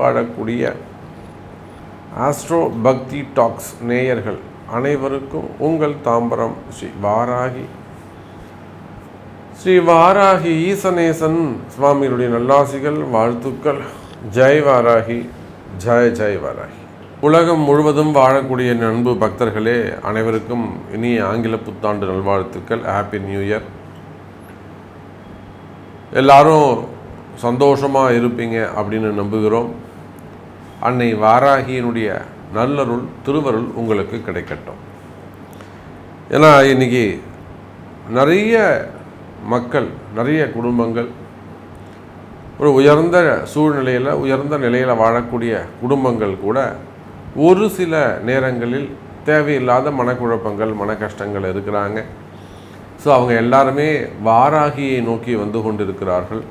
வாழக்கூடிய ஆஸ்ட்ரோ பக்தி டாக்ஸ் நேயர்கள் அனைவருக்கும் உங்கள் தாம்பரம் ஸ்ரீ வாராகி ஈசனேசன் சுவாமியுடைய நல்லாசிகள், வாழ்த்துக்கள். ஜெய் வாராகி, ஜெய் வாராகி. உலகம் முழுவதும் வாழக்கூடிய அன்பு பக்தர்களே அனைவருக்கும் இனிய ஆங்கில புத்தாண்டு நல்வாழ்த்துக்கள். Happy new year. எல்லாரும் சந்தோஷமாக இருப்பீங்க அப்படின்னு நம்புகிறோம். அன்னை வாராகியினுடைய நல்லருள் திருவருள் உங்களுக்கு கிடைக்கட்டும். ஏன்னா இன்றைக்கி நிறைய மக்கள், நிறைய குடும்பங்கள் ஒரு உயர்ந்த சூழ்நிலையில், உயர்ந்த நிலையில் வாழக்கூடிய குடும்பங்கள் கூட ஒரு சில நேரங்களில் தேவையில்லாத மனக்குழப்பங்கள், மன கஷ்டங்கள் இருக்கிறாங்க. ஸோ அவங்க எல்லாருமே வாராகியை நோக்கி வந்து கொண்டிருக்கிறார்கள்.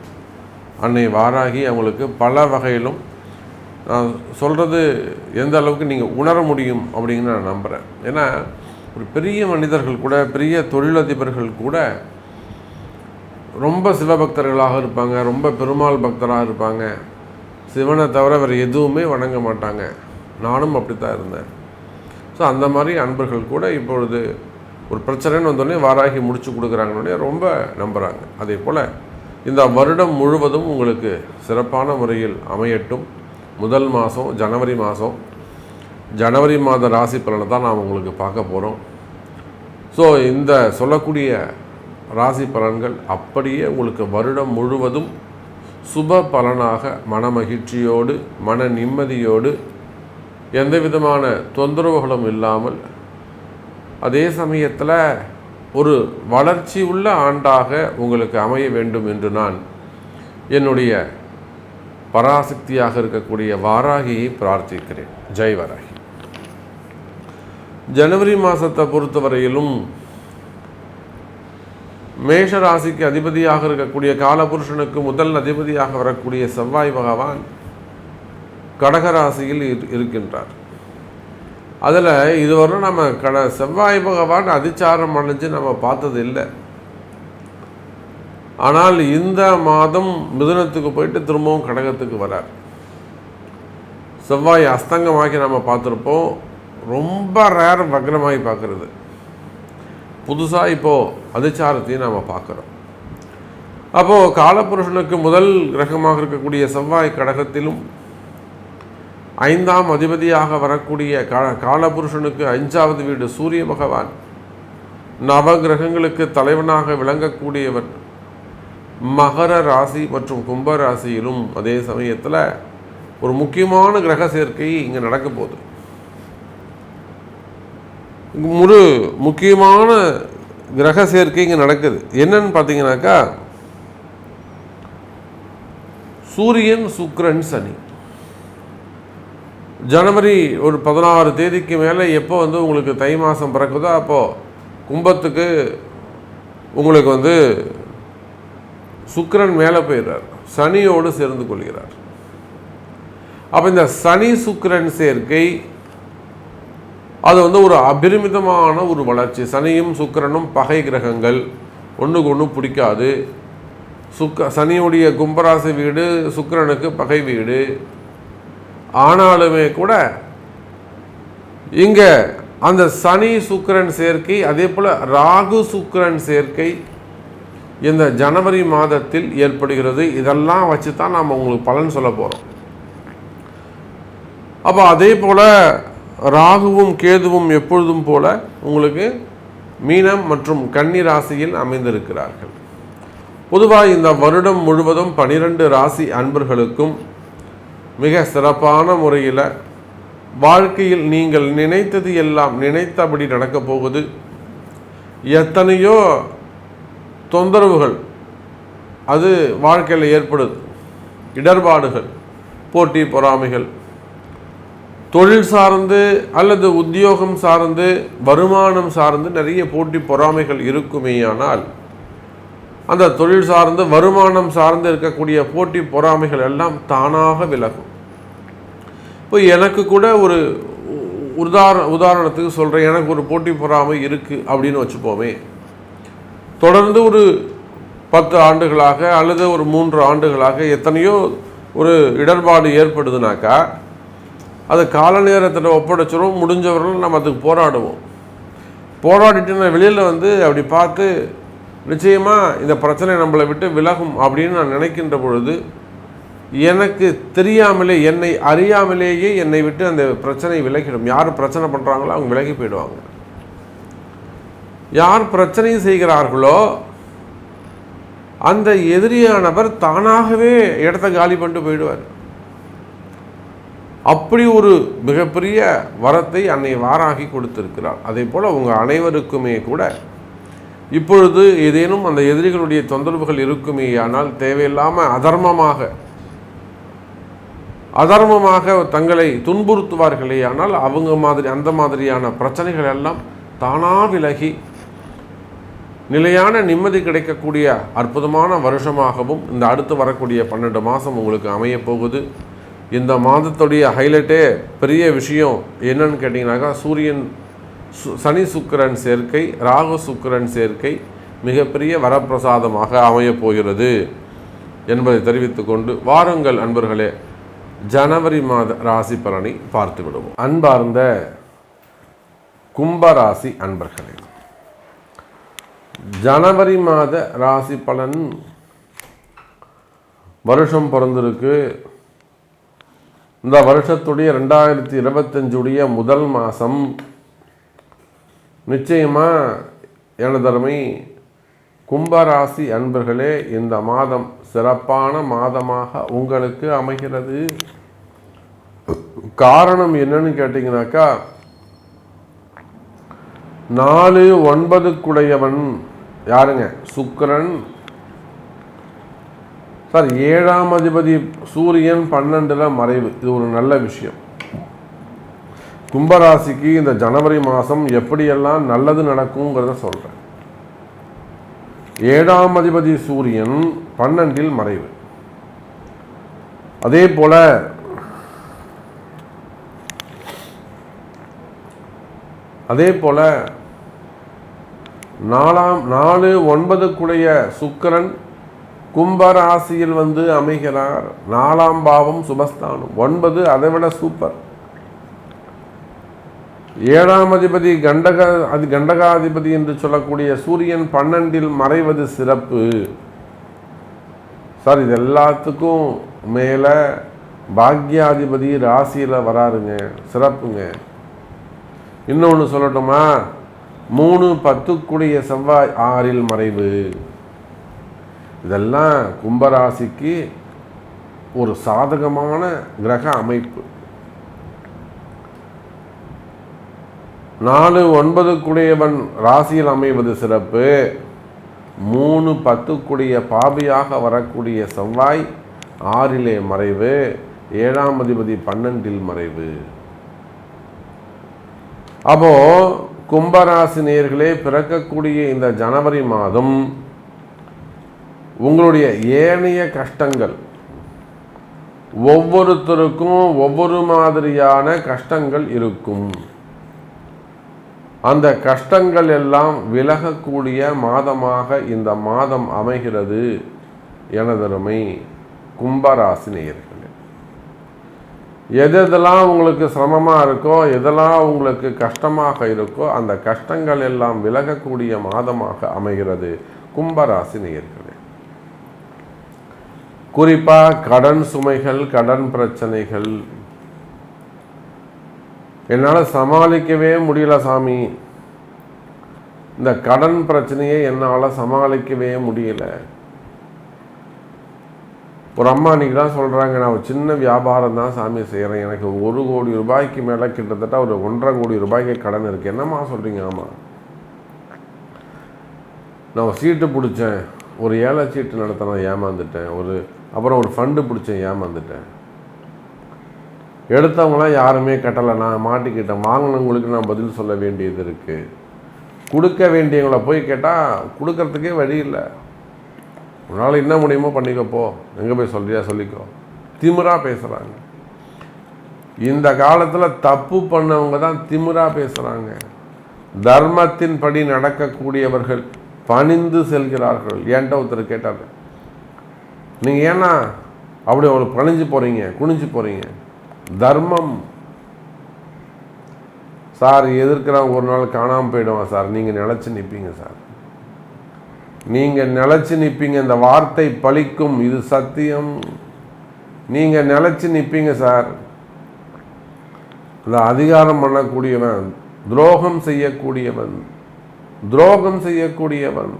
அன்னை வாராகி அவங்களுக்கு பல வகையிலும், நான் சொல்கிறது எந்த அளவுக்கு நீங்கள் உணர முடியும் அப்படின்னு நான் நம்புகிறேன். ஏன்னா ஒரு பெரிய மனிதர்கள் கூட, பெரிய தொழிலதிபர்கள் கூட ரொம்ப சிவபக்தர்களாக இருப்பாங்க, ரொம்ப பெருமாள் பக்தராக இருப்பாங்க. சிவனை தவிர வேறு எதுவுமே வணங்க மாட்டாங்க. நானும் அப்படி தான் இருந்தேன். ஸோ அந்த மாதிரி அன்பர்கள் கூட இப்பொழுது ஒரு பிரச்சனைன்னு வந்தோடனே வாராகி முடிச்சு கொடுக்குறாங்கன்னே ரொம்ப நம்புகிறாங்க. அதே போல் இந்த வருடம் முழுவதும் உங்களுக்கு சிறப்பான முறையில் அமையட்டும். முதல் மாதம் ஜனவரி மாத ராசி பலனை தான் நாம் உங்களுக்கு பார்க்க போகிறோம். ஸோ இந்த சொல்லக்கூடிய ராசி பலன்கள் அப்படியே உங்களுக்கு வருடம் முழுவதும் சுப பலனாக, மன மகிழ்ச்சியோடு, மன நிம்மதியோடு, எந்த விதமான தொந்தரவுகளும் இல்லாமல், அதே சமயத்தில் ஒரு வளர்ச்சி உள்ள ஆண்டாக உங்களுக்கு அமைய வேண்டும் என்று நான் என்னுடைய பராசக்தியாக இருக்கக்கூடிய வாராகியை பிரார்த்திக்கிறேன். ஜெய் வாராகி. ஜனவரி மாதத்தை பொறுத்தவரையிலும் மேஷ ராசிக்கு அதிபதியாக இருக்கக்கூடிய காலபுருஷனுக்கு முதல் அதிபதியாக வரக்கூடிய செவ்வாய் பகவான் கடகராசியில் இருக்கின்றார். அதில் இதுவரை நம்ம செவ்வாய் பகவான் அதிச்சாரம் அடைஞ்சு நம்ம பார்த்தது இல்லை. ஆனால் இந்த மாதம் மிதுனத்துக்கு போயிட்டு திரும்பவும் கடகத்துக்கு வரார். செவ்வாய் அஸ்தங்கமாக்கி நம்ம பார்த்துருப்போம். ரொம்ப ரேர் வக்ரமாகி பார்க்குறது. புதுசாக இப்போது அதிச்சாரத்தையும் நாம் பார்க்குறோம். அப்போது காலபுருஷனுக்கு முதல் கிரகமாக இருக்கக்கூடிய செவ்வாய் கடகத்திலும், 5ஆம் அதிபதியாக வரக்கூடிய காலபுருஷனுக்கு 5வது வீடு சூரிய பகவான், நவகிரகங்களுக்கு தலைவனாக விளங்கக்கூடியவர் மகர ராசி மற்றும் கும்ப ராசியிலும், அதே சமயத்தில் ஒரு முக்கியமான கிரக சேர்க்கை இங்கே நடக்க போகுது. ஒரு முக்கியமான கிரக சேர்க்கை இங்கே நடக்குது. என்னன்னு பார்த்தீங்கன்னாக்கா, சூரியன், சுக்கிரன், சனி. ஜனவரி ஒரு 16 தேதிக்கு மேலே எப்போ உங்களுக்கு தை மாதம் பிறக்குதோ அப்போது கும்பத்துக்கு உங்களுக்கு சுக்கிரன் மேலே போயிடுறார், சனியோடு சேர்ந்து கொள்கிறார். அப்போ இந்த சனி சுக்கிரன் சேர்க்கை அது ஒரு அபரிமிதமான ஒரு வளர்ச்சி. சனியும் சுக்கிரனும் பகை கிரகங்கள், ஒன்றுக்கு ஒன்று பிடிக்காது. சனியுடைய கும்பராசி வீடு சுக்கிரனுக்கு பகை வீடு. ஆனாலுமே கூட இங்கே அந்த சனி சுக்கிரன் சேர்க்கை, அதே போல் ராகு சுக்கிரன் சேர்க்கை இந்த ஜனவரி மாதத்தில் ஏற்படுகிறது. இதெல்லாம் வச்சு தான் நாம் உங்களுக்கு பலன் சொல்ல போகிறோம். அப்போ அதே போல் ராகுவும் கேதுவும் எப்பொழுதும் போல உங்களுக்கு மீனம் மற்றும் கன்னி ராசியில் அமைந்திருக்கிறார்கள். பொதுவாக இந்த வருடம் முழுவதும் 12 ராசி அன்பர்களுக்கும் மிக சிறப்பான முறையில் வாழ்க்கையில் நீங்கள் நினைத்தது எல்லாம் நினைத்தபடி நடக்கப் போகுது. எத்தனையோ தொந்தரவுகள் அது வாழ்க்கையில் ஏற்படுது. இடர்பாடுகள், போட்டி பொறாமைகள், தொழில் சார்ந்து அல்லது உத்தியோகம் சார்ந்து, வருமானம் சார்ந்து நிறைய போட்டி பொறாமைகள் இருக்குமேயானால், அந்த தொழில் சார்ந்து வருமானம் சார்ந்து இருக்கக்கூடிய போட்டி பொறாமைகள் எல்லாம் தானாக விலகும். இப்போ எனக்கு கூட ஒரு உதாரணத்துக்கு சொல்கிறேன். எனக்கு ஒரு போட்டி பொறாமை இருக்குது அப்படின்னு வச்சுப்போமே. தொடர்ந்து ஒரு 10 ஆண்டுகளாக அல்லது ஒரு 3 ஆண்டுகளாக எத்தனையோ ஒரு இடர்பாடு ஏற்படுதுனாக்கா அது கால நேரத்தில் ஒப்படைச்சிரும். முடிஞ்சவர்கள் நம்ம அதுக்கு போராடுவோம். போராடிட்டு நான் வெளியில் அப்படி பார்த்து நிச்சயமாக இந்த பிரச்சனை நம்மளை விட்டு விலகும் அப்படின்னு நான் நினைக்கின்ற பொழுது எனக்கு தெரியாமலே, என்னை அறியாமலேயே என்னை விட்டு அந்த பிரச்சனை விலகிடும். யார் பிரச்சனை பண்ணுறாங்களோ அவங்க விலகி போயிடுவாங்க. யார் பிரச்சனை செய்கிறார்களோ அந்த எதிரியானவர் தானாகவே இடத்த காலி பண்ணிட்டு போயிடுவார். அப்படி ஒரு மிகப்பெரிய வரத்தை அன்னை வாராகி கொடுத்திருக்கிறார். அதே போல் உங்கள் அனைவருக்குமே கூட இப்பொழுது ஏதேனும் அந்த எதிரிகளுடைய தொந்தரவுகள் இருக்குமே, ஆனால் தேவையில்லாமல் அதர்மமாக தங்களை துன்புறுத்துவார்களே, ஆனால் அவங்க அந்த மாதிரியான பிரச்சனைகள் எல்லாம் தானாக விலகி நிலையான நிம்மதி கிடைக்கக்கூடிய அற்புதமான வருஷமாகவும் இந்த அடுத்து வரக்கூடிய 12 மாதம் உங்களுக்கு அமைய போகுது. இந்த மாதத்துடைய ஹைலைட்டே பெரிய விஷயம் என்னன்னு கேட்டிங்கனாக்கா, சனி சுக்கிரன் சேர்க்கை, ராகு சுக்கிரன் சேர்க்கை மிகப்பெரிய வரப்பிரசாதமாக அமையப் போகிறது என்பதை தெரிவித்துக்கொண்டு வாருங்கள் அன்பர்களே, ஜனவரி மாத ராசி பலனை பார்த்து விடுவோம். அன்பார்ந்த கும்பராசி அன்பர்களே, ஜனவரி மாத ராசி பலன் வருஷம் பிறந்திருக்கு. இந்த வருஷத்துடைய 2025 முதல் மாதம் நிச்சயமாக எனதருமை கும்பராசி அன்பர்களே, இந்த மாதம் சிறப்பான மாதமாக உங்களுக்கு அமைகிறது. காரணம் என்னன்னு கேட்டிங்கனாக்கா, 4 9 யாருங்க? சுக்கிரன். 7ஆம் அதிபதி சூரியன் 12ல் மறைவு. இது ஒரு நல்ல விஷயம். கும்பராசிக்கு இந்த ஜனவரி மாதம் எப்படியெல்லாம் நல்லது நடக்குங்கிறத சொல்கிறேன். 7ஆம் அதிபதி சூரியன் 12ல் மறைவு. அதே போல 4 9 சுக்கிரன் கும்பராசியில் அமைகிறார். 4ஆம் பாவம் சுபஸ்தானம். 9 அதை விட சூப்பர். 7ஆம் அதிபதி கண்டகாதிபதி என்று சொல்லக்கூடிய சூரியன் 12ல் மறைவது சிறப்பு. சார், இது எல்லாத்துக்கும் மேலே பாக்யாதிபதி ராசியில் வராருங்க, சிறப்புங்க. இன்னொன்று சொல்லட்டுமா? 3 10 செவ்வாய் 6ல் மறைவு. இதெல்லாம் கும்பராசிக்கு ஒரு சாதகமான கிரக அமைப்பு. 4 9 ராசியில் அமைவது சிறப்பு. 3 10 பாபியாக வரக்கூடிய செவ்வாய் 6லே மறைவு. 7ஆம் அதிபதி 12ல் மறைவு. அப்போ கும்பராசி நேயர்களே, பிறக்கக்கூடிய இந்த ஜனவரி மாதம் உங்களுடைய ஏனைய கஷ்டங்கள், ஒவ்வொருத்தருக்கும் ஒவ்வொரு மாதிரியான கஷ்டங்கள் இருக்கும். அந்த கஷ்டங்கள் எல்லாம் விலகக்கூடிய மாதமாக இந்த மாதம் அமைகிறது எனதருமை கும்பராசி நேயர்களே. எதெல்லாம் உங்களுக்கு சிரமமாக இருக்கோ, எதெல்லாம் உங்களுக்கு கஷ்டமாக இருக்கோ, அந்த கஷ்டங்கள் எல்லாம் விலகக்கூடிய மாதமாக அமைகிறது கும்பராசி நேயர்களே. குறிப்பாக கடன் சுமைகள், கடன் பிரச்சனைகள், என்னால் சமாளிக்கவே முடியல சாமி, இந்த கடன் பிரச்சனையை என்னால் சமாளிக்கவே முடியல. ஒரு அம்மா அன்றைக்கி தான் சொல்கிறாங்க, நான் ஒரு சின்ன வியாபாரம் தான் சாமி செய்கிறேன், எனக்கு 1 கோடி ரூபாய்க்கு மேலே கிட்டத்தட்ட ஒரு 1.5 கோடி ரூபாய்க்கு கடன் இருக்குது. என்னம்மா சொல்கிறீங்க? ஆமாம், நான் ஒரு சீட்டு பிடிச்சேன், ஒரு ஏழை சீட்டு நடத்தினேன், ஏமாந்துட்டேன். அப்புறம் ஒரு ஃபண்டு பிடிச்சேன், ஏமாந்துட்டேன். எடுத்தவங்களாம் யாருமே கட்டலை, நான் மாட்டிக்கிட்டேன். வாங்கினவங்களுக்கு நான் பதில் சொல்ல வேண்டியது இருக்குது. கொடுக்க வேண்டியவங்களை போய் கேட்டால் கொடுக்கறதுக்கே வழி இல்லை. உன்னால் என்ன முடியுமோ பண்ணிக்கப்போ, எங்கே போய் சொல்கிறியா சொல்லிக்கோ. திமிராக பேசுகிறாங்க. இந்த காலத்தில் தப்பு பண்ணவங்க தான் திமிராக பேசுகிறாங்க. தர்மத்தின்படி நடக்கக்கூடியவர்கள் பணிந்து செல்கிறார்கள். ஏன்ட்ட ஒருத்தர் கேட்டார், நீங்கள் ஏன்னா அப்படி ஒரு பணிஞ்சு போகிறீங்க, குனிஞ்சு போகிறீங்க. தர்மம் சார் எதிர்க்கிறவங்க ஒரு நாள் காணாமல் போயிடுவான் சார், நீங்கள் நிலச்சி நிற்பீங்க சார், நீங்கள் நிலச்சி நிற்பீங்க. இந்த வார்த்தை பலிக்கும், இது சத்தியம். நீங்கள் நிலச்சி நிற்பீங்க சார். இந்த அதிகாரம் பண்ணக்கூடியவன், துரோகம் செய்யக்கூடியவன், துரோகம் செய்யக்கூடியவன்,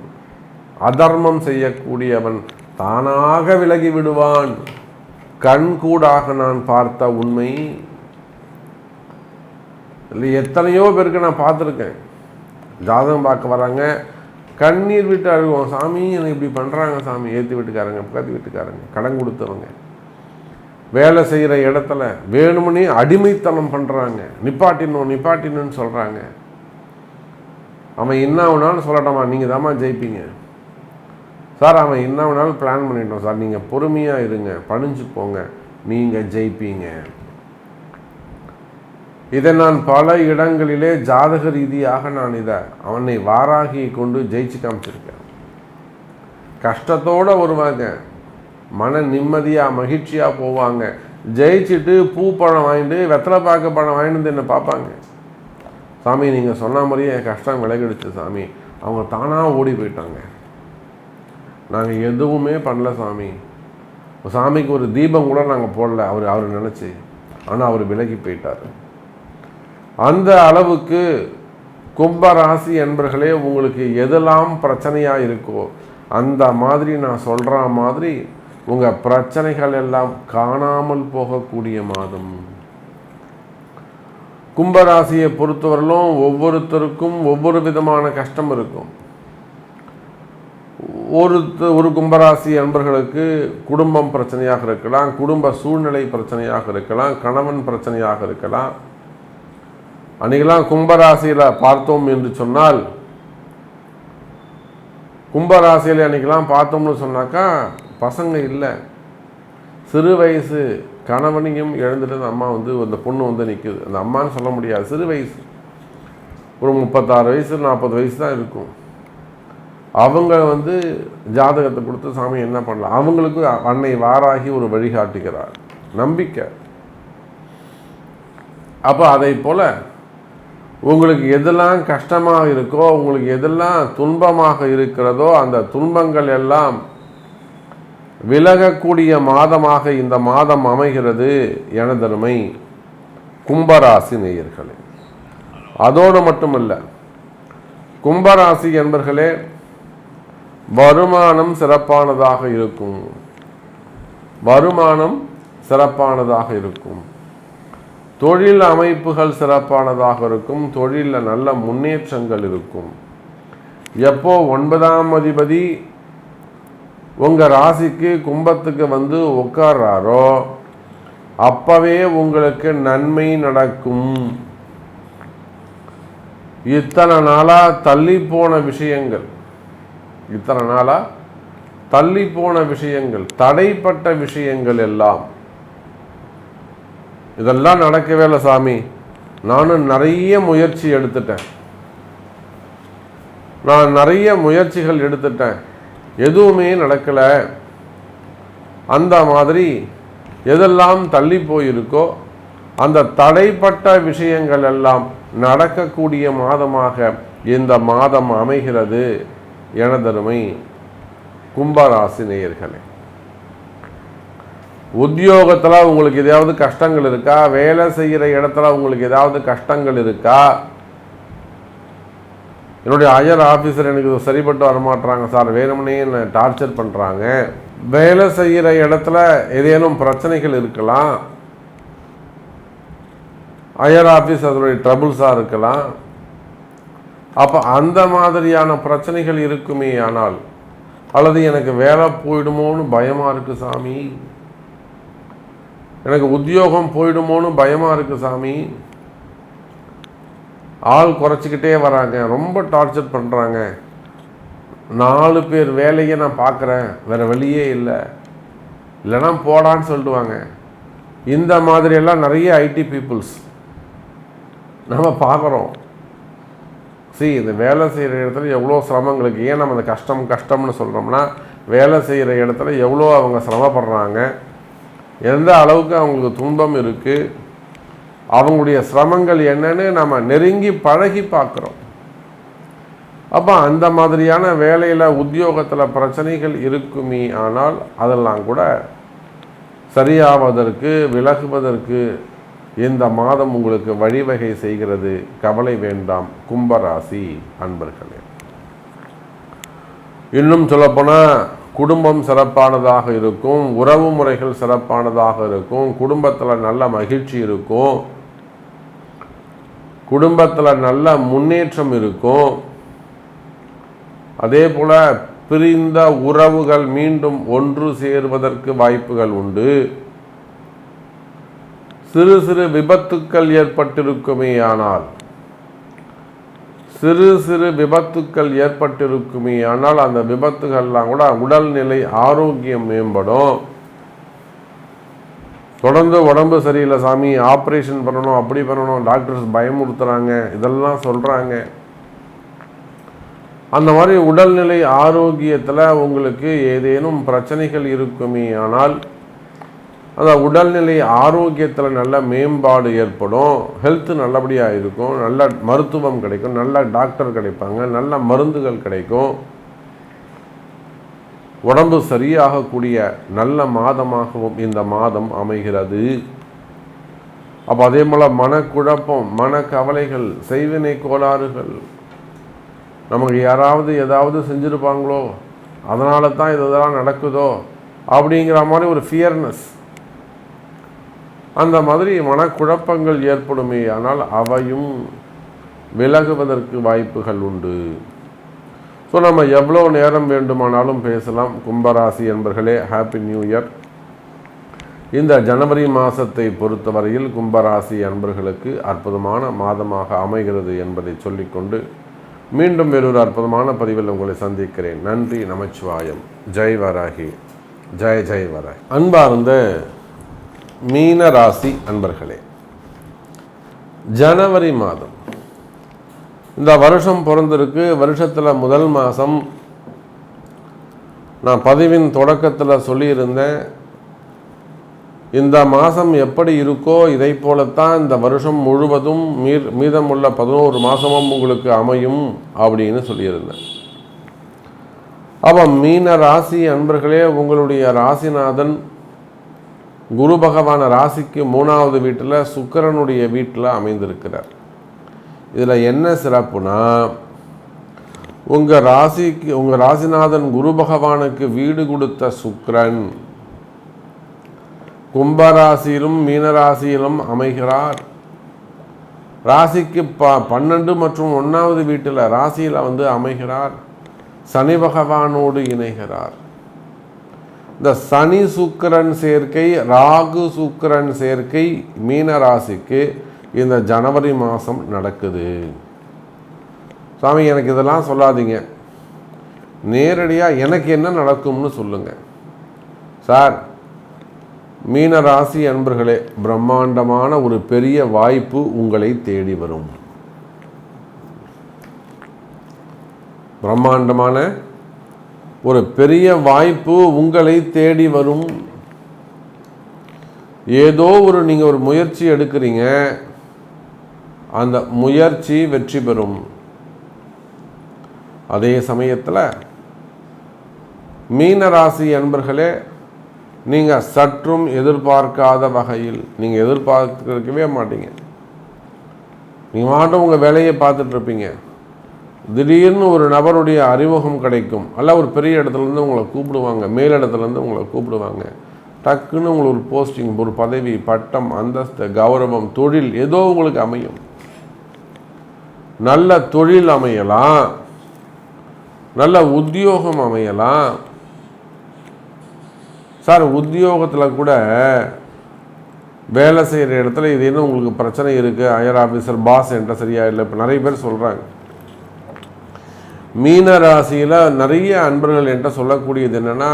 அதர்மம் செய்யக்கூடியவன் தானாக விலகி விடுவான். கண்கூடாக நான் பார்த்த உண்மை. இல்லை, எத்தனையோ பேருக்கு நான் பார்த்துருக்கேன். ஜாதகம் பார்க்க வராங்க, கண்ணீர் விட்டு அழுவோம், சாமி எனக்கு இப்படி பண்ணுறாங்க சாமி. ஏற்றி வீட்டுக்காரங்க, பக்கத்து வீட்டுக்காரங்க, கடன் கொடுத்தவங்க, வேலை செய்கிற இடத்துல வேணுமனே அடிமைத்தனம் பண்ணுறாங்க, நிப்பாட்டினு சொல்கிறாங்க. அவன் என்ன வேணாலும் சொல்லட்டாமா, நீங்கள் தாம்மா ஜெயிப்பீங்க சார். அவன் என்ன வேணாலும் பிளான் பண்ணிட்டோம் சார், நீங்கள் பொறுமையாக இருங்க, பணிஞ்சு போங்க, நீங்கள் ஜெயிப்பீங்க. இதை நான் பல இடங்களிலே ஜாதக ரீதியாக நான் இதை அவனை வாராகியை கொண்டு ஜெயிச்சு காமிச்சிருக்கேன். கஷ்டத்தோடு வருவாங்க, மன நிம்மதியாக மகிழ்ச்சியாக போவாங்க. ஜெயிச்சுட்டு பூ பழம் வாங்கிட்டு வெத்தலை பாக்கு பழம் வாங்கிட்டு என்னை பார்ப்பாங்க. சாமி நீங்கள் சொன்ன மாதிரியே என் கஷ்டம் விலகிடுச்சு சாமி. அவங்க தானாக ஓடி போயிட்டாங்க, நாங்கள் எதுவுமே பண்ணல சாமி. சாமிக்கு ஒரு தீபம் கூட நாங்கள் போடல, அவர் நினச்சி. ஆனால் அவர் விலகி போயிட்டார். அந்த அளவுக்கு கும்பராசி என்பர்களே, உங்களுக்கு எதெல்லாம் பிரச்சனையாக இருக்கோ அந்த மாதிரி நான் சொல்கிற மாதிரி உங்கள் பிரச்சனைகள் எல்லாம் காணாமல் போகக்கூடிய மாதம். கும்பராசியை பொறுத்தவரையிலும் ஒவ்வொருத்தருக்கும் ஒவ்வொரு விதமான கஷ்டம் இருக்கும். ஒரு கும்பராசி அன்பர்களுக்கு குடும்பம் பிரச்சனையாக இருக்கலாம், குடும்ப சூழ்நிலை பிரச்சனையாக இருக்கலாம், கணவன் பிரச்சனையாக இருக்கலாம். அன்றைக்கெல்லாம் கும்பராசியில் பார்த்தோம் என்று சொன்னால், கும்பராசியில் அன்றைக்கெல்லாம் பார்த்தோம்னு சொன்னாக்கா பசங்க இல்லை, சிறு வயசு கணவனையும் எழுந்துட்டு அந்த அம்மா அந்த பொண்ணு நிற்குது. அந்த அம்மான்னு சொல்ல முடியாது, சிறு வயசு, ஒரு 36 வயசு 40 வயசு தான் இருக்கும். அவங்க ஜாதகத்தை கொடுத்து சாமி என்ன பண்ணலாம், அவங்களுக்கு அன்னை வாராகி ஒரு வழிகாட்டுகிறார், நம்பிக்கை. அப்போ அதை போல் உங்களுக்கு எதெல்லாம் கஷ்டமாக இருக்கோ, உங்களுக்கு எதெல்லாம் துன்பமாக இருக்கிறதோ அந்த துன்பங்கள் எல்லாம் விலகக்கூடிய மாதமாக இந்த மாதம் அமைகிறது எனதருமை கும்பராசி நேயர்களே. அதோடு மட்டுமல்ல, கும்பராசி என்பர்களே, வருமானம் சிறப்பானதாக இருக்கும், வருமானம் சிறப்பானதாக இருக்கும், தொழில் அமைப்புகள் சிறப்பானதாக இருக்கும், தொழிலில் நல்ல முன்னேற்றங்கள் இருக்கும். எப்போ 9ஆம் அதிபதி உங்கள் ராசிக்கு கும்பத்துக்கு உட்கார்றாரோ அப்பவே உங்களுக்கு நன்மை நடக்கும். இத்தனை நாளாக தள்ளி போன விஷயங்கள், தடைப்பட்ட விஷயங்கள் எல்லாம், இதெல்லாம் நடக்கவே இல்லை சாமி, நானும் நிறைய முயற்சி எடுத்துட்டேன், நான் நிறைய முயற்சிகள் எடுத்துட்டேன், எதுவுமே நடக்கலை. அந்த மாதிரி எதெல்லாம் தள்ளி போயிருக்கோ அந்த தடைப்பட்ட விஷயங்கள் எல்லாம் நடக்கக்கூடிய மாதமாக இந்த மாதம் அமைகிறது எனதருமை கும்பராசி நேயர்களே. உத்தியோகத்தில் உங்களுக்கு ஏதாவது கஷ்டங்கள் இருக்கா? வேலை செய்கிற இடத்துல உங்களுக்கு ஏதாவது கஷ்டங்கள் இருக்கா? என்னுடைய ஹையர் ஆஃபீஸர் எனக்கு சரிப்பட்டு வரமாட்டாங்க சார், வேணும்னே என்னை டார்ச்சர் பண்ணுறாங்க. வேலை செய்கிற இடத்துல ஏதேனும் பிரச்சனைகள் இருக்கலாம், ஹையர் ஆஃபீஸ் அதனுடைய ட்ரபுள்ஸாக இருக்கலாம். அப்போ அந்த மாதிரியான பிரச்சனைகள் இருக்குமே ஆனால், அல்லது எனக்கு வேலை போயிடுமோன்னு பயமாக இருக்குது சாமி, எனக்கு உத்தியோகம் போயிடுமோன்னு பயமாக இருக்குது சாமி, ஆள் குறைச்சிக்கிட்டே வராங்க, ரொம்ப டார்ச்சர் பண்ணுறாங்க, 4 பேர் வேலையை நான் பார்க்குறேன், வேறு வழியே இல்லை, இல்லைனா போடான்னு சொல்லிடுவாங்க. இந்த மாதிரியெல்லாம் நிறைய ஐடி பீப்புள்ஸ் நம்ம பார்க்குறோம். இந்த வேலை செய்கிற இடத்துல எவ்வளோ சிரமங்களுக்கு, ஏன் நம்ம அந்த கஷ்டம்னு சொல்கிறோம்னா, வேலை செய்கிற இடத்துல எவ்வளோ அவங்க சிரமப்படுறாங்க, எந்த அளவுக்கு அவங்களுக்கு துன்பம் இருக்குது, அவங்களுடைய சிரமங்கள் என்னன்னு நம்ம நெருங்கி பழகி பார்க்குறோம். அப்போ அந்த மாதிரியான வேலையில் உத்தியோகத்தில் பிரச்சனைகள் இருக்குமே, ஆனால் அதெல்லாம் கூட சரியாவதற்கு விலகுவதற்கு இந்த மாதம் உங்களுக்கு வழிவகை செய்கிறது. கவலை வேண்டாம் கும்பராசி அன்பர்களே. இன்னும் சொல்லப்போனால் குடும்பம் சிறப்பானதாக இருக்கும், உறவு முறைகள் சிறப்பானதாக இருக்கும், குடும்பத்தில் நல்ல மகிழ்ச்சி இருக்கும், குடும்பத்தில் நல்ல முன்னேற்றம் இருக்கும். அதே போல் பிரிந்த உறவுகள் மீண்டும் ஒன்று சேருவதற்கு வாய்ப்புகள் உண்டு. சிறு சிறு விபத்துக்கள் ஏற்பட்டிருக்குமே, ஆனால் அந்த விபத்துகள்லாம் கூட உடல்நிலை ஆரோக்கியம் மேம்படும். தொடர்ந்து உடம்பு சரியில்லை சாமி, ஆப்ரேஷன் பண்ணணும், அப்படி பண்ணணும், டாக்டர்ஸ் பயமுறுத்துறாங்க, இதெல்லாம் சொல்கிறாங்க. அந்த மாதிரி உடல்நிலை ஆரோக்கியத்தில் உங்களுக்கு ஏதேனும் பிரச்சனைகள் இருக்குமே, ஆனால் அந்த உடல்நிலை ஆரோக்கியத்தில் நல்ல மேம்பாடு ஏற்படும். ஹெல்த்து நல்லபடியாக இருக்கும், நல்ல மருத்துவம் கிடைக்கும், நல்ல டாக்டர் கிடைப்பாங்க, நல்ல மருந்துகள் கிடைக்கும். உடம்பு சரியாகக்கூடிய நல்ல மாதமாகவும் இந்த மாதம் அமைகிறது. அப்போ அதே போல் மனக்குழப்பம், மனக்கவலைகள், செய்வினை கோளாறுகள், நமக்கு யாராவது ஏதாவது செஞ்சுருப்பாங்களோ அதனால தான் இதெல்லாம் நடக்குதோ அப்படிங்கிற மாதிரி ஒரு ஃபியர்னஸ், அந்த மாதிரி மனக்குழப்பங்கள் ஏற்படுமே, ஆனால் அவையும் விலகுவதற்கு வாய்ப்புகள் உண்டு. ஸோ நம்ம எவ்வளோ நேரம் வேண்டுமானாலும் பேசலாம். கும்பராசி என்பர்களே, ஹாப்பி நியூ இயர். இந்த ஜனவரி மாதத்தை பொறுத்தவரையில் கும்பராசி அன்பர்களுக்கு அற்புதமான மாதமாக அமைகிறது என்பதை சொல்லிக்கொண்டு மீண்டும் வேறொரு அற்புதமான பதிவில் உங்களை சந்திக்கிறேன். நன்றி, நமச்சிவாயம். ஜெய் வராகி, ஜெய் ஜெய் வராகி. அன்பார்ந்த மீன ராசி அன்பர்களே, ஜனவரி மாதம் இந்த வருஷம் பிறந்திருக்கு. வருஷத்தில் முதல் மாதம் நான் பதிவின் தொடக்கத்தில் சொல்லியிருந்தேன், இந்த மாதம் எப்படி இருக்கோ இதை போலத்தான் இந்த வருஷம் முழுவதும் மீதமுள்ள 11 மாதமும் உங்களுக்கு அமையும் அப்படின்னு சொல்லியிருந்தேன். அப்போ மீன ராசி அன்பர்களே, உங்களுடைய ராசிநாதன் குரு பகவான ராசிக்கு 3வது வீட்டில் சுக்கிரனுடைய வீட்டில் அமைந்திருக்கிறார். இதில் என்ன சிறப்புனா, உங்கள் ராசிநாதன் குரு பகவானுக்கு வீடு கொடுத்த சுக்கிரன் கும்பராசியிலும் மீனராசியிலும் அமைகிறார். ராசிக்கு 12 மற்றும் 1வது வீட்டில் ராசியில் அமைகிறார். சனி பகவானோடு இணைகிறார். இந்த சனி சுக்கிரன் சேர்க்கை, ராகு சுக்கிரன் சேர்க்கை மீனராசிக்கு இந்த ஜனவரி மாதம் நடக்குது. சாமி எனக்கு இதெல்லாம் சொல்லாதீங்க, நேரடியாக எனக்கு என்ன நடக்கும்னு சொல்லுங்கள் சார். மீன ராசி அன்பர்களே, பிரம்மாண்டமான ஒரு பெரிய வாய்ப்பு உங்களை தேடி வரும். பிரம்மாண்டமான ஒரு பெரிய வாய்ப்பு உங்களை தேடி வரும். ஏதோ நீங்கள் ஒரு முயற்சி எடுக்கிறீங்க, அந்த முயற்சி வெற்றி பெறும். அதே சமயத்தில் மீன ராசி அன்பர்களே, நீங்கள் சற்றும் எதிர்பார்க்காத வகையில், நீங்கள் எதிர்பார்க்கவே மாட்டீங்க, நீங்கள் மாட்டும் உங்கள் வேலையை பார்த்துட்ருப்பீங்க, திடீர்னு ஒரு நபருடைய அறிமுகம் கிடைக்கும், அல்ல ஒரு பெரிய இடத்துலேருந்து உங்களை கூப்பிடுவாங்க, மேல் இடத்துலேருந்து உங்களை கூப்பிடுவாங்க, டக்குன்னு உங்களுக்கு ஒரு போஸ்டிங், ஒரு பதவி, பட்டம், அந்தஸ்து, கௌரவம், தொழில் ஏதோ உங்களுக்கு அமையும். நல்ல தொழில் அமையலாம், நல்ல உத்தியோகம் அமையலாம். சார் உத்தியோகத்தில் கூட வேலை செய்கிற இடத்துல இது என்ன உங்களுக்கு பிரச்சனை இருக்குது, ஹையர் ஆஃபீஸர் பாஸ் என்கிட்ட சரியா இல்லை, இப்போ நிறைய பேர் சொல்கிறாங்க. மீன ராசியில் நிறைய அன்பர்கள் என்கிட்ட சொல்லக்கூடியது என்னென்னா,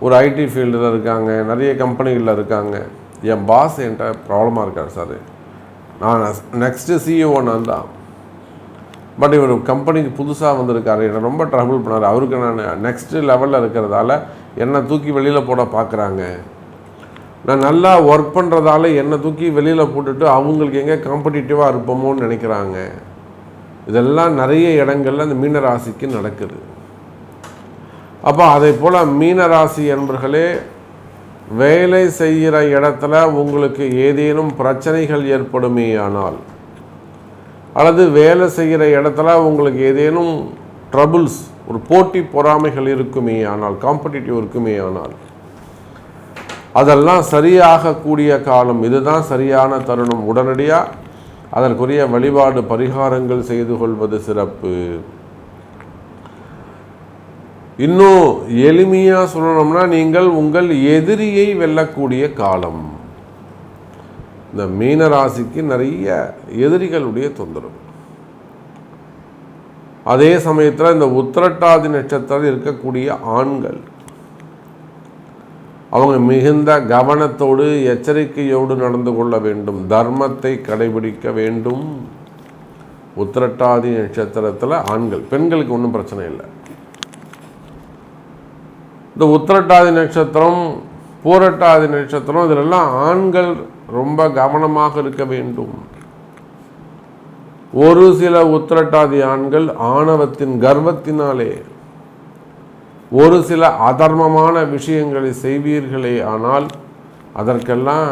ஒரு ஐடி ஃபீல்டில் இருக்காங்க, நிறைய கம்பெனிகளில் இருக்காங்க, என் பாஸ் என்கிட்ட ப்ராப்ளமாக இருக்கார் சார், நான் நெக்ஸ்ட்டு சிஇஓ நான் தான், பட் இவர் கம்பெனிக்கு புதுசாக வந்திருக்காரு, என்னை ரொம்ப ட்ரபிள் பண்ணார், அவருக்கு நான் நெக்ஸ்ட்டு லெவலில் இருக்கிறதால என்னை தூக்கி வெளியில் போட பார்க்குறாங்க. நான் நல்லா ஒர்க் பண்ணுறதால என்னை தூக்கி வெளியில் போட்டுட்டு அவங்களுக்கு எங்கே காம்படிட்டிவாக இருப்போமோன்னு நினைக்கிறாங்க. இதெல்லாம் நிறைய இடங்கள்ல அந்த மீனராசிக்கு நடக்குது. அப்போ அதை போல் மீனராசி என்பர்களே, வேலை செய்கிற இடத்துல உங்களுக்கு ஏதேனும் பிரச்சனைகள் ஏற்படுமே ஆனால், அல்லது வேலை செய்கிற இடத்துல உங்களுக்கு ஏதேனும் ட்ரபுள்ஸ், ஒரு போட்டி பொறாமைகள் இருக்குமே ஆனால், காம்படிட்டிவ் இருக்குமே ஆனால், அதெல்லாம் சரியாகக்கூடிய காலம். இதுதான் சரியான தருணம். உடனடியாக அதற்குரிய வழிபாடு பரிகாரங்கள் செய்து கொள்வது சிறப்பு. இன்னும் எளிமையாக சொல்லணும்னா, நீங்கள் உங்கள் எதிரியை வெல்லக்கூடிய காலம். இந்த மீனராசிக்கு நிறைய எதிரிகளுடைய தொந்தரவு. அதே சமயத்தில் இந்த உத்திரட்டாதி நட்சத்திரம் இருக்கக்கூடிய ஆண்கள், அவங்க மிகுந்த கவனத்தோடு எச்சரிக்கையோடு நடந்து கொள்ள வேண்டும். தர்மத்தை கடைபிடிக்க வேண்டும். உத்திரட்டாதி நட்சத்திரத்தில் ஆண்கள், பெண்களுக்கு ஒன்றும் பிரச்சனை இல்லை. இந்த உத்திரட்டாதி நட்சத்திரம், பூரட்டாதி நட்சத்திரம், இதிலெல்லாம் ஆண்கள் ரொம்ப கவனமாக இருக்க வேண்டும். ஒரு சில உத்திரட்டாதி ஆண்கள் ஆணவத்தின் கர்வத்தினாலே ஒரு சில அதர்மமான விஷயங்களை செய்வீர்களே ஆனால், அதற்கெல்லாம்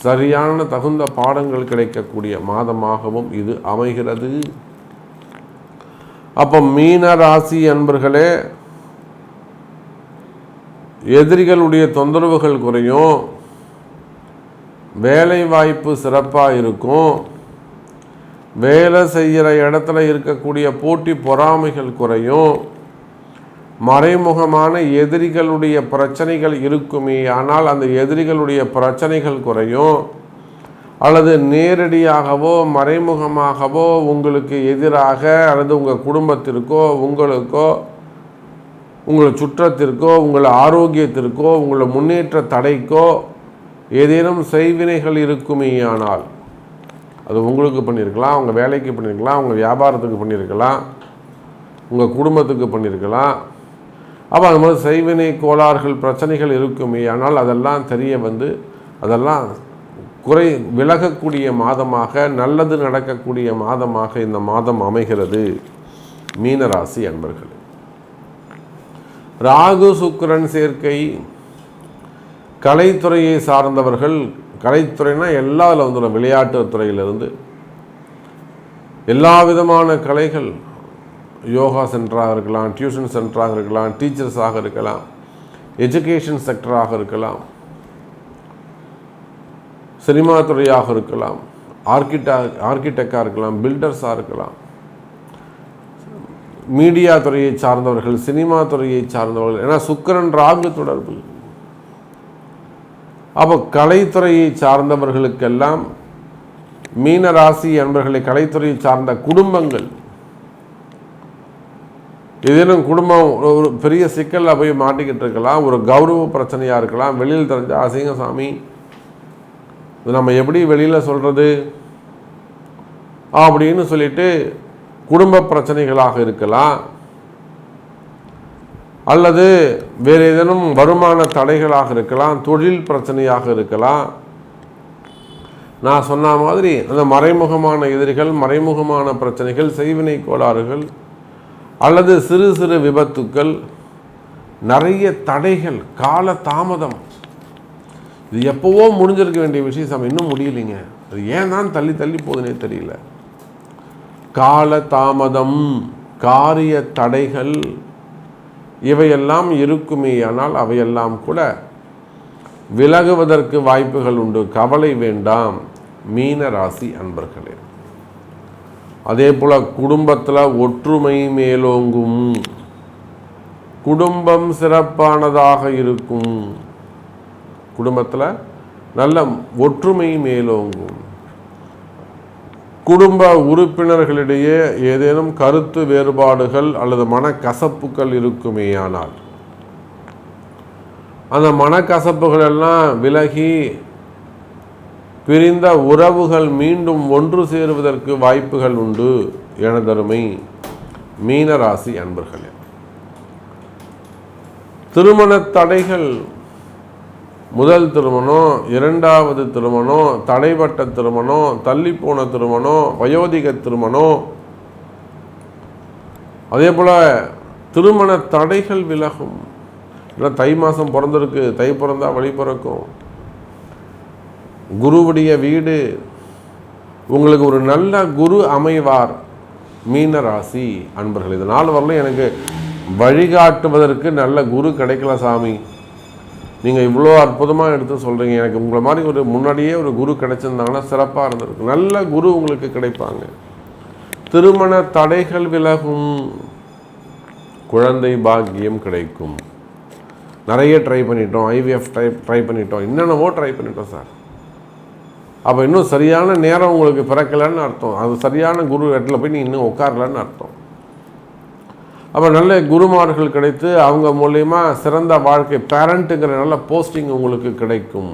சரியான தகுந்த பாடங்கள் கிடைக்கக்கூடிய மாதமாகவும் இது அமைகிறது. அப்போ மீன ராசி அன்பர்களே, எதிரிகளுடைய தொந்தரவுகள் குறையும், வேலை வாய்ப்பு சிறப்பாக இருக்கும், வேலை செய்கிற இடத்துல இருக்கக்கூடிய போட்டி பொறாமைகள் குறையும், மறைமுகமான எதிரிகளுடைய பிரச்சனைகள் இருக்குமே ஆனால் அந்த எதிரிகளுடைய பிரச்சனைகள் குறையும், அல்லது நேரடியாகவோ மறைமுகமாகவோ உங்களுக்கு எதிராக அல்லது உங்கள் குடும்பத்திற்கோ உங்களுக்கோ உங்கள் சுற்றத்திற்கோ உங்கள் ஆரோக்கியத்திற்கோ உங்கள் முன்னேற்ற தடைக்கோ ஏதேனும் செய்வினைகள் இருக்குமே ஆனால், அது உங்களுக்கு பண்ணியிருக்கலாம், உங்கள் வேலைக்கு பண்ணியிருக்கலாம், உங்கள் வியாபாரத்துக்கு பண்ணியிருக்கலாம், உங்கள் குடும்பத்துக்கு பண்ணியிருக்கலாம். அப்போ அது மாதிரி செய்வினை கோளாறுகள் பிரச்சனைகள் இருக்குமே ஆனால் அதெல்லாம் தெரிய வந்து அதெல்லாம் விலகக்கூடிய மாதமாக, நல்லது நடக்கக்கூடிய மாதமாக இந்த மாதம் அமைகிறது. மீனராசி அன்பர்கள், ராகு சுக்கிரன் சேர்க்கை, கலைத்துறையை சார்ந்தவர்கள், கலைத்துறைனா எல்லா இதில் வந்துடும், விளையாட்டு துறையிலிருந்து எல்லா விதமான கலைகள், யோகா சென்டராக இருக்கலாம், டியூஷன் சென்டராக இருக்கலாம், டீச்சர்ஸாக இருக்கலாம், எஜுகேஷன் செக்டராக இருக்கலாம், சினிமா துறையாக இருக்கலாம், ஆர்கிடெக்டாக இருக்கலாம், பில்டர்ஸாக இருக்கலாம், மீடியா துறையை சார்ந்தவர்கள், சினிமா துறையை சார்ந்தவர்கள். ஏன்னா சுக்கிரன் ராகு தொடர்பு. அப்போ கலைத்துறையை சார்ந்தவர்களுக்கெல்லாம், மீனராசி என்பர்களை கலைத்துறையை சார்ந்த குடும்பங்கள், ஏதேனும் குடும்பம் ஒரு பெரிய சிக்கலில் போய் மாட்டிக்கிட்டு இருக்கலாம், ஒரு கௌரவ பிரச்சனையாக இருக்கலாம், வெளியில் தெரிஞ்ச அசிங்க சாமி இது நம்ம எப்படி வெளியில் சொல்கிறது அப்படின்னு சொல்லிட்டு குடும்ப பிரச்சனைகளாக இருக்கலாம், அல்லது வேறு ஏதேனும் வருமான தடைகளாக இருக்கலாம், தொழில் பிரச்சனையாக இருக்கலாம். நான் சொன்ன மாதிரி அந்த மறைமுகமான எதிரிகள், மறைமுகமான பிரச்சனைகள், செய்வினை கோளாறுகள், அல்லது சிறு சிறு விபத்துக்கள், நிறைய தடைகள், கால தாமதம். இது எப்போவோ முடிஞ்சிருக்க வேண்டிய விஷயம் இன்னும் முடியலைங்க, அது ஏன் தான் தள்ளி தள்ளி போகுதுன்னே தெரியல. கால தாமதம், காரிய தடைகள் இவையெல்லாம் இருக்குமே ஆனால் அவையெல்லாம் கூட விலகுவதற்கு வாய்ப்புகள் உண்டு. கவலை வேண்டாம் மீன ராசி அன்பர்களே. அதே போல் குடும்பத்தில் ஒற்றுமை மேலோங்கும், குடும்பம் சிறப்பானதாக இருக்கும், குடும்பத்தில் நல்ல ஒற்றுமை மேலோங்கும். குடும்ப உறுப்பினர்களிடையே ஏதேனும் கருத்து வேறுபாடுகள் அல்லது மனக்கசப்புகள் இருக்குமே ஆனால் அந்த மனக்கசப்புகள் எல்லாம் விலகி பிரிந்த உறவுகள் மீண்டும் ஒன்று சேருவதற்கு வாய்ப்புகள் உண்டு. எனதருமை மீனராசி அன்பர்களே, திருமண தடைகள் முதல் திருமணம், இரண்டாவது திருமணம், தடைப்பட்ட திருமணம், தள்ளிப்போன திருமணம், வயோதிக திருமணம், அதே போல் திருமண தடைகள் விலகும். இல்லை தை மாதம் பிறந்திருக்கு, தை பிறந்தா வழி பிறக்கும். குருவுடைய வீடு, உங்களுக்கு ஒரு நல்ல குரு அமைவார். மீன ராசி அன்பர்கள், இது நாள் வரலும் எனக்கு வழிகாட்டுவதற்கு நல்ல குரு கிடைக்கல சாமி, நீங்கள் இவ்வளோ அற்புதமாக எடுத்து சொல்கிறீங்க, எனக்கு உங்களை மாதிரி ஒரு முன்னாடியே ஒரு குரு கிடைச்சிருந்தாங்கன்னா சிறப்பாக இருந்திருக்கு. நல்ல குரு உங்களுக்கு கிடைப்பாங்க. திருமண தடைகள் விலகும், குழந்தை பாக்கியம் கிடைக்கும். நிறைய ட்ரை பண்ணிட்டோம், ஐவிஎஃப் ட்ரை பண்ணிட்டோம், என்னென்னவோ ட்ரை பண்ணிட்டோம் சார். அப்போ இன்னும் சரியான நேரம் உங்களுக்கு பிறக்கலைன்னு அர்த்தம். அது சரியான குரு இடத்துல போய் நீ இன்னும் உட்காரலன்னு அர்த்தம். அப்போ நல்ல குருமார்கள் கிடைத்து அவங்க மூலயமா சிறந்த வாழ்க்கை, பேரண்ட்டுங்கிற நல்ல போஸ்டிங் உங்களுக்கு கிடைக்கும்.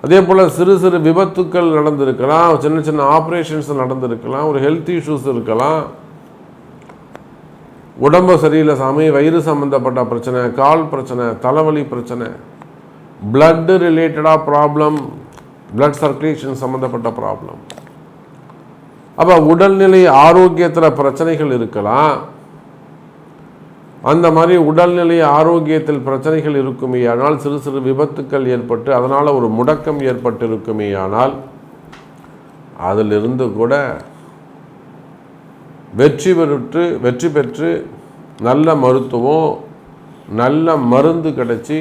அதே போல் சிறு சிறு விபத்துக்கள் நடந்திருக்கலாம், சின்ன சின்ன ஆப்ரேஷன்ஸ் நடந்திருக்கலாம், ஒரு ஹெல்த் இஷ்யூஸ் இருக்கலாம், உடம்பு சரியில்லை சாமி, வயிறு சம்மந்தப்பட்ட பிரச்சனை, கால் பிரச்சனை, தலைவலி பிரச்சனை, பிளட்டு ரிலேட்டடாக ப்ராப்ளம், பிளட் சர்க்குலேஷன் சம்மந்தப்பட்ட ப்ராப்ளம். அப்போ உடல்நிலை ஆரோக்கியத்தில் பிரச்சனைகள் இருக்கலாம். அந்த மாதிரி உடல்நிலை ஆரோக்கியத்தில் பிரச்சனைகள் இருக்குமே ஆனால், சிறு சிறு விபத்துக்கள் ஏற்பட்டு அதனால் ஒரு முடக்கம் ஏற்பட்டு இருக்குமே ஆனால், அதிலிருந்து கூட வெற்றி பெற்று நல்ல மருத்துவம், நல்ல மருந்து கிடைச்சி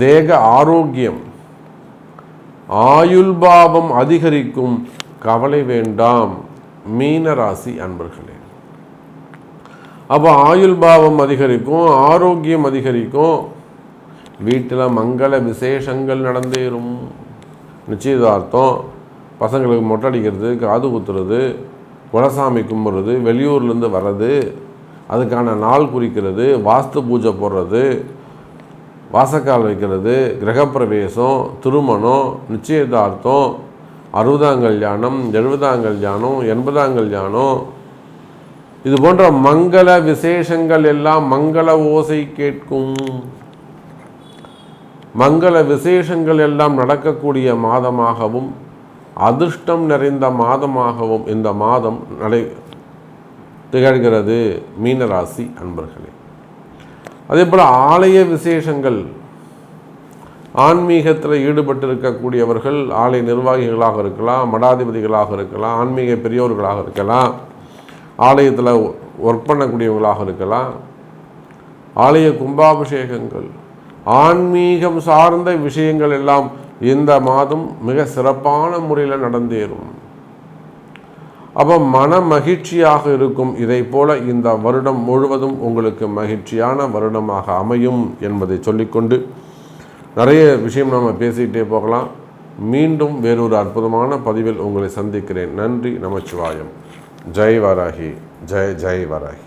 தேக ஆரோக்கியம், ஆயுள் பாவம் அதிகரிக்கும். கவலை வேண்டாம் மீன ராசி அன்பர்களே. அப்போ ஆயுள் பாவம் அதிகரிக்கும், ஆரோக்கியம் அதிகரிக்கும், வீட்டில் மங்கள விசேஷங்கள் நடந்தேறும். நிச்சயதார்த்தம், பசங்களுக்கு மொட்டை அடிக்கிறது, காது குத்துறது, குலசாமி கும்பிட்றது, வெளியூர்லேருந்து வர்றது, அதுக்கான நாள் குறிக்கிறது, வாஸ்து பூஜை போடுறது, வாசக்கால் வைக்கிறது, கிரகப்பிரவேசம், திருமணம், நிச்சயதார்த்தம், 60ஆம் கல்யாணம், 70ஆம் கல்யாணம், 80ஆம் கல்யாணம், இது போன்ற மங்கள விசேஷங்கள் எல்லாம் மங்கள ஓசை கேட்கும். மங்கள விசேஷங்கள் எல்லாம் நடக்கக்கூடிய மாதமாகவும் அதிர்ஷ்டம் நிறைந்த மாதமாகவும் இந்த மாதம் திகழ்கிறது மீனராசி அன்பர்களே. அதே போல் ஆலய விசேஷங்கள், ஆன்மீகத்தில் ஈடுபட்டு இருக்கக்கூடியவர்கள் ஆலய நிர்வாகிகளாக இருக்கலாம், மடாதிபதிகளாக இருக்கலாம், ஆன்மீக பெரியோர்களாக இருக்கலாம், ஆலயத்தில் ஒர்க் பண்ணக்கூடியவங்களாக இருக்கலாம், ஆலய கும்பாபிஷேகங்கள், ஆன்மீகம் சார்ந்த விஷயங்கள் எல்லாம் இந்த மாதம் மிக சிறப்பான முறையில் நடந்தேறும். அப்போ மன மகிழ்ச்சியாக இருக்கும். இதை போல இந்த வருடம் முழுவதும் உங்களுக்கு மகிழ்ச்சியான வருடமாக அமையும் என்பதை சொல்லிக்கொண்டு நிறைய விஷயம் நம்ம பேசிக்கிட்டே போகலாம். மீண்டும் வேறொரு அற்புதமான பதிவில் உங்களை சந்திக்கிறேன். நன்றி, நமச்சிவாயம். ஜெய் வராகி, ஜெய் ஜெய் வராகி.